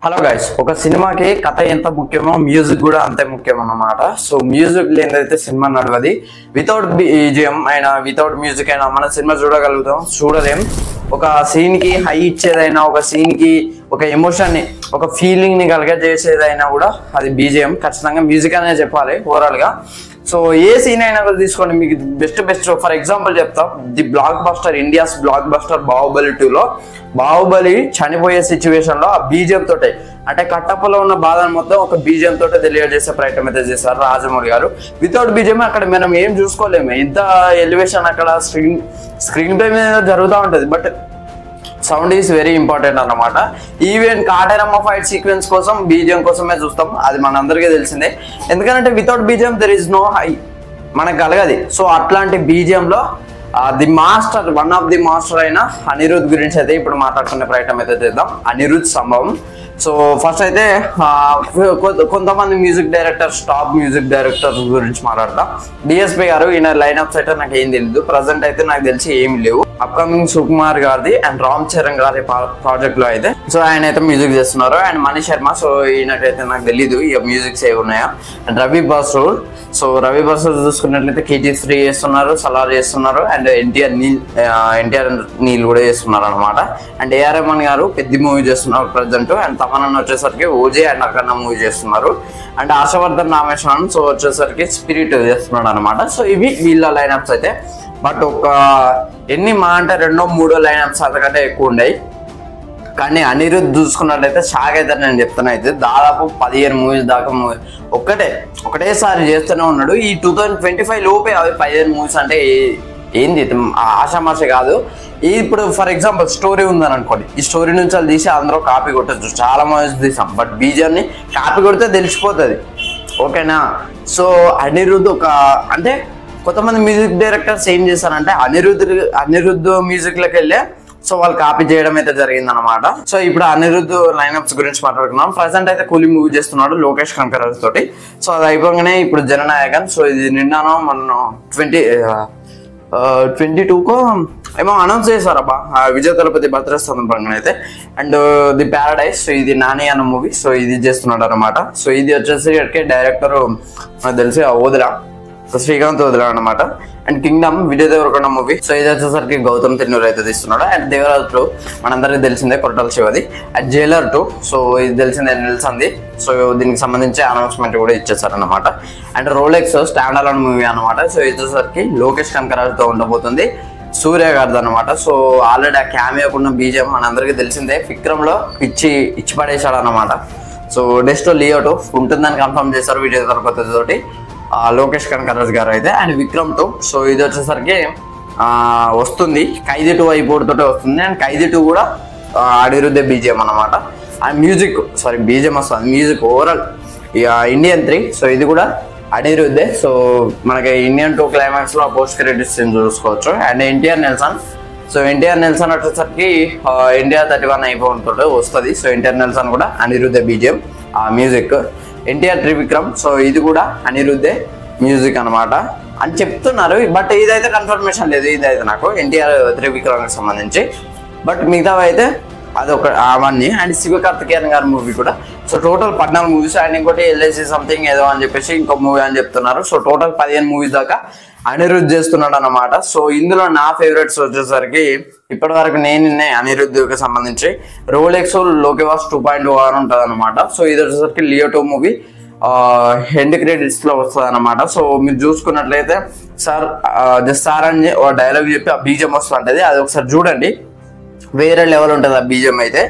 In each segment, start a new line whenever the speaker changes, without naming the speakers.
Hello guys, ఒక సినిమాకి కథ ఎంత ముఖ్యమో మ్యూజిక్ కూడా అంతే ముఖ్యం అన్నమాట. సో మ్యూజిక్ లేనిదైతే సినిమా నడవది. వితౌట్ బీజిఎం అయినా వితౌట్ మ్యూజిక్ అయినా మన సినిమా చూడలేం. ఒక సీన్ కి హై ఇచ్చేదైనా, ఒక సీన్ కి ఒక ఎమోషన్ ని, ఒక ఫీలింగ్ ని కలిగజేసేదైనా కూడా అది బీజిఎం. ఖచ్చితంగా మ్యూజిక్ అనే చెప్పాలి ఓవరాల్ గా. సో ఏ సీన్ అయినా కూడా తీసుకోండి, మీకు బెస్ట్ ఫర్ ఎగ్జాంపుల్ చెప్తా. The block buster, India's block buster Baahubali 2లో బాహుబలి చనిపోయే సిచ్యువేషన్ లో ఆ బీజిఎం తోటే, అంటే కట్టప్పలో ఉన్న బాధను మొత్తం ఒక బీజిఎం తోటే తెలియజేసే ప్రయత్నం అయితే చేశారు రాజమౌళి గారు. వితౌట్ బీజిఎం అక్కడ మనం ఏం చూసుకోలేము. ఎంత ఎలివేషన్ అక్కడ స్క్రీన్ ప్లే మీద జరుగుతూ ఉంటుంది, but sound is very important అన్నమాట. ఈవెన్ కాటేరమ్మ ఫైట్ సీక్వెన్స్ కోసం బీజిఎం కోసమే చూస్తాం, అది మనందరికీ తెలిసిందే. ఎందుకంటే without BGM there is no high, మనకు కలగది. సో అట్లాంటి బీజిఎం లో the master, one of the master అయిన అనిరుద్ గురించి అయితే ఇప్పుడు మాట్లాడుకునే ప్రయత్నం అయితే చేద్దాం. అనిరుద్ సంభవం. సో ఫస్ట్ అయితే కొంతమంది music directors, top music directors గురించి మాట్లాడతాం. డిఎస్పీ గారు, ఈయన లైన్అప్స్ అయితే నాకు ఏం తెలియదు, ప్రజెంట్ అయితే నాకు తెలిసి ఏమి లేవు. అప్కమింగ్ సుకుమార్ గారిది అండ్ రామ్ చరణ్ గారి ప్రాజెక్ట్ లో అయితే సో ఆయన అయితే మ్యూజిక్ చేస్తున్నారు. అండ్ మణి శర్మ, సో ఈయనకైతే నాకు తెలీదు ఇక మ్యూజిక్స్ ఏ ఉన్నాయా. అండ్ రవి బసూర్, సో రవి బసూర్ చూసుకున్నట్లయితే KG3 చేస్తున్నారు, సలార్ చేస్తున్నారు, అండ్ ఎన్టీఆర్ నీల్ కూడా చేస్తున్నారు అనమాట. అండ్ AR రెహమాన్ గారు పెద్ద మూవీ చేస్తున్నారు ప్రజెంట్. అండ్ తమన్ వచ్చేసరికి ఓజే అండ్ అక్కడ మూవీ చేస్తున్నారు. అండ్ హర్షవర్ధన్ రామేశ్వరన్ సో వచ్చేసరికి స్పిరిట్ చేస్తున్నాడు అనమాట. సో ఇవి వీళ్ళ లైన్అప్స్ అయితే. బట్ ఒక ఎన్ని మా అంటే 2-3 లైన్అప్స్ అంతకంటే ఎక్కువ ఉన్నాయి. కానీ అనిరుద్ చూసుకున్నట్లయితే షాక్ అవుతారు నేను చెప్తున్నా. అయితే దాదాపు 15 మూవీస్ దాకా ఒకటేసారి చేస్తూనే ఉన్నాడు. ఈ 2025 లోపే అవి 15 మూవీస్ అంటే ఏంది ఆషామాష కాదు. ఇప్పుడు ఫర్ ఎగ్జాంపుల్ స్టోరీ ఉందని అనుకోండి, ఈ స్టోరీ నుంచి అది తీసి అందరూ కాపీ కొట్టచ్చు. చాలా మూవీస్ తీసాం, బట్ బీజిఎంని కాపీ కొడితే తెలిసిపోతుంది, ఓకేనా. సో అనిరుద్ ఒక అంటే కొంతమంది మ్యూజిక్ డైరెక్టర్స్ ఏం చేస్తారంటే అనిరుద్ మ్యూజిక్ లోకి వెళ్ళే సో వాళ్ళు కాపీ చేయడం అయితే జరిగింది అనమాట. సో ఇప్పుడు అనిరుద్ లైన్అప్స్ గురించి మాట్లాడుకున్నాం. ప్రజెంట్ అయితే కూలీ మూవీ చేస్తున్నాడు లోకేష్ కనకరాజ్ తోటి. సో అది అయిపోగానే ఇప్పుడు జననాయకన్. సో ఇది నిన్ననో మొన్న 2022కో ఏమో అనౌన్స్ చేశారబ్బా, విజయ తలపతి బర్త్డే సందర్భంగా అయితే. అండ్ ది ప్యారడైజ్, సో ఇది నాని అన్న మూవీ, సో ఇది చేస్తున్నాడు అనమాట. సో ఇది వచ్చేసరికి డైరెక్టర్ నాకు తెలిసి ఓదిరా, శ్రీకాంత్ వదిలా అనమాట. And Kingdom Vijay Deverakonda movie, so ఇది వచ్చేసరికి గౌతమ్ తిన్నూరు అయితే తీస్తున్నాడు. అండ్ దేవరాజ్ 2 మనందరికీ తెలిసిందే, కొరటాల శివది. అండ్ జైలర్ 2, సో ఇది తెలిసిందే నిల్సంది. సో దీనికి సంబంధించి అనౌన్స్మెంట్ కూడా ఇచ్చేసారనమాట. And Rolex stand alone movie అనమాట. సో ఇది వచ్చేసరికి లోకేష్ కనకరాజ్తో ఉండబోతుంది, సూర్య గారిది అనమాట. సో ఆల్రెడీ ఆ క్యామియోకున్న బీజిఎం మనందరికీ తెలిసిందే. విక్రమ్ లో ఇచ్చి పడేశాడు అనమాట. సో నెక్స్ట్ లియో 2 ఉంటుందని కన్ఫర్మ్ చేశారు విజయ్ తలపతి తోటి లోకేష్ కనకరాజ్ గారు అయితే. అండ్ విక్రమ్ 2, సో ఇది వచ్చేసరికి వస్తుంది ఖైదీ 2 అయిపోతోటే వస్తుంది. అండ్ ఖైదీ 2 కూడా అనిరుద్ధే బీజిఎం అనమాట. అండ్ బీజిఎం వస్తుంది, మ్యూజిక్ ఓవరాల్ ఇక ఇండియన్ 3, సో ఇది కూడా అనిరుద్ధే. సో మనకి ఇండియన్ 2 క్లైమాక్స్ లో పోస్ట్ క్రెడిట్స్ చూసుకోవచ్చు. అండ్ ఎన్టీఆర్ నెల్సన్ వచ్చేసరికి ఇండియా 31 అయిపోతుంటే వస్తుంది. సో ఎన్టీఆర్ నెల్సన్ కూడా అనిరుద్ధే BGM music. NTR Trivikram, so ఇది కూడా అనిరుద్ధే మ్యూజిక్ అనమాట అని చెప్తున్నారు. బట్ ఇదైతే కన్ఫర్మేషన్ లేదు, ఇదైతే నాకు ఎన్టీఆర్ త్రివిక్రమ్కి సంబంధించి. బట్ మిగతా అయితే అదొక అవన్నీ. అండ్ శివకార్తికేయన్ గారి మూవీ కూడా. So total 14 movies. అండ్ ఇంకోటి LIC సంథింగ్ ఏదో అని చెప్పేసి ఇంకో మూవీ అని చెప్తున్నారు. సో టోటల్ 15 మూవీస్ దాకా అనిరుద్ చేస్తున్నాడు అనమాట. సో ఇందులో నా ఫేవరెట్స్ వచ్చేసరికి ఇప్పటి వరకు నేను అనిరుద్కి సంబంధించి రోలెక్స్ లోకేవాస్ 2.0 అని ఉంటుంది అనమాట. సో ఇది వచ్చేసరికి లియో 2 మూవీ ఎండ్ క్రెడిట్స్ లో వస్తుంది అనమాట. సో మీరు చూసుకున్నట్లయితే సార్ అని డైలాగ్ చెప్పి ఆ బీజిఎం వస్తుంటది, అది ఒకసారి చూడండి, వేరే లెవెల్ ఉంటుంది ఆ బీజిఎం అయితే.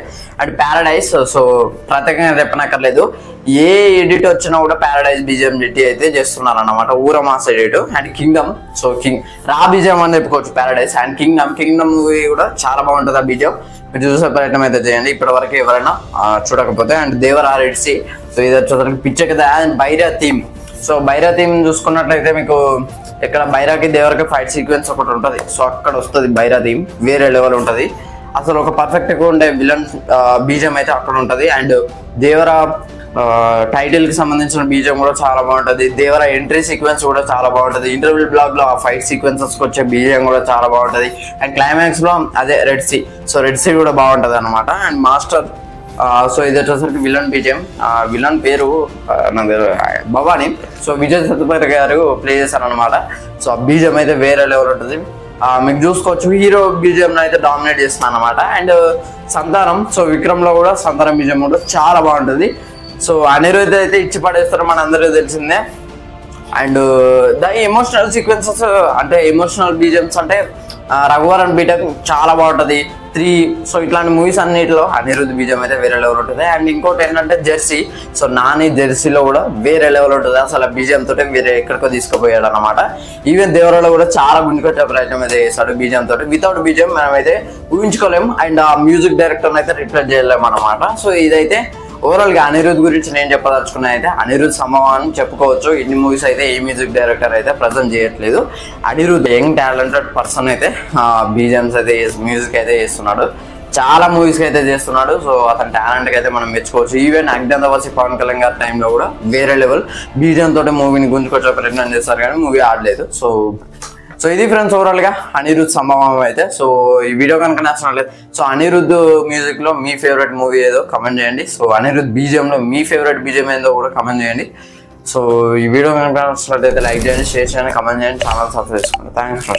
అండ్ ప్యారడైజ్, సో ప్రత్యేకంగా చెప్పనక్కర్లేదు, ఏ ఎడిట్ వచ్చినా కూడా ప్యారడైజ్ బీజిఎం డిటి అయితే చేస్తున్నారు అనమాట, ఊరమాస్ ఎడిట్. అండ్ కింగ్డమ్, సో రా బీజిఎం అని చెప్పుకోవచ్చు ప్యారడైజ్. అండ్ కింగ్డమ్ మూవీ కూడా చాలా బాగుంటుంది ఆ బీజిఎం, మీరు చూసే ప్రయత్నం అయితే చేయండి ఇప్పటి వరకు ఎవరైనా చూడకపోతే. అండ్ దేవరా రెడ్సి, సో ఇది వచ్చేసరికి పిచ్చకి. And Bhaira theme, so Bhaira theme చూసుకున్నట్లయితే మీకు ఇక్కడ బైరాకి దేవరకి ఫైట్ సీక్వెన్స్ ఒకటి ఉంటుంది. సో అక్కడ వస్తుంది బైరా థీమ్, వేరే లెవెల్ ఉంటుంది అసలు. ఒక పర్ఫెక్ట్ గా ఉండే విలన్ బీజిఎం అయితే అక్కడ ఉంటుంది. అండ్ దేవరా టైటిల్ కి సంబంధించిన బీజిఎం కూడా చాలా బాగుంటుంది. దేవరా ఎంట్రీ సీక్వెన్స్ కూడా చాలా బాగుంటుంది. ఇంటర్వ్యూ బ్లాగ్ లో ఆ ఫైట్ సీక్వెన్సెస్ వచ్చే బీజిఎం కూడా చాలా బాగుంటుంది. అండ్ క్లైమాక్స్ లో అదే Red Sea, so Red Sea కూడా బాగుంటుంది అనమాట. అండ్ మాస్టర్ సో ఇది వచ్చేసరికి విలన్ బీజిఎం. విలన్ పేరు నాకు భవానీ. సో విజయ్ సేతుపతి గారు ప్లే చేశారనమాట. సో ఆ బీజిఎం అయితే వేరే లెవెల్ ఉంటుంది. మీకు చూసుకోవచ్చు హీరో బీజిఎం అయితే డామినేట్ చేస్తున్నాను అనమాట. అండ్ సంతానం, సో విక్రమ్ లో కూడా సంతానం బీజిఎం కూడా చాలా బాగుంటుంది. సో అనిరుద్ధ్ అయితే ఇచ్చి పడేస్తారు మన అందరికీ తెలిసిందే. అండ్ ద ఎమోషనల్ సీక్వెన్సెస్ అంటే ఎమోషనల్ బీజిఎమ్స్ అంటే రఘువరన్ బీటెక్ చాలా బాగుంటుంది. 3 సో ఇట్లాంటి మూవీస్ అన్నిటిలో అనిరుద్ధ్ బీజిఎం అయితే వేరే లెవెల్ ఉంటుంది. అండ్ ఇంకోటి ఏంటంటే జెర్సీ. సో నాని జెర్సీలో కూడా వేరే లెవెల్ ఉంటుంది. అసలు బీజిఎం తోటే వేరే ఎక్కడికో తీసుకుపోయాడు అనమాట. ఈవెన్ దేవరాలో కూడా చాలా గుంజుకొచ్చే ప్రయత్నం అయితే చేస్తాడు బీజిఎం తోటి. వితౌట్ బీజిఎం మనం అయితే ఊహించుకోలేము. అండ్ ఆ మ్యూజిక్ డైరెక్టర్ అయితే రిప్లేస్ చేయలేము అనమాట. సో ఇదైతే ఓవరాల్ గా అనిరుద్ధ్ గురించి నేను చెప్పదలుచుకున్నా అయితే అనిరుద్ధ్ సంభవం అని చెప్పుకోవచ్చు. ఇన్ని మూవీస్ అయితే ఏ మ్యూజిక్ డైరెక్టర్ అయితే ప్రజెంట్ చేయట్లేదు. అనిరుద్ధ్ యంగ్ టాలెంటెడ్ పర్సన్ అయితే బీజిఎమ్స్ అయితే మ్యూజిక్ అయితే చేస్తున్నాడు. చాలా మూవీస్కి అయితే చేస్తున్నాడు. సో అతని టాలెంట్కి అయితే మనం మెచ్చుకోవచ్చు. ఈవెన్ అగ్నిదవసి పవన్ కళ్యాణ్ గారి టైంలో కూడా వేరే లెవెల్ బీజిఎం తోటి మూవీని గుంజుకొచ్చే ప్రయత్నం చేస్తారు కానీ మూవీ ఆడలేదు. సో ఇది ఫ్రెండ్స్ ఓవరాల్ గా అనిరుద్ధ్ సంభవం అయితే. సో ఈ వీడియో కనుక నచ్చినట్లయితే సో అనిరుద్ధ్ మ్యూజిక్ లో మీ ఫేవరెట్ మూవీ ఏదో కమెంట్ చేయండి. సో అనిరుద్ధ్ బీజిఎం లో మీ ఫేవరెట్ బీజిఎం ఏదో కూడా కమెంట్ చేయండి. సో ఈ వీడియో కనుక నచ్చినట్లయితే లైక్ చేయండి, షేర్ చేయండి, కమెంట్ చేయండి, ఛానల్ సబ్స్క్రైబ్ చేసుకోండి. థ్యాంక్స్.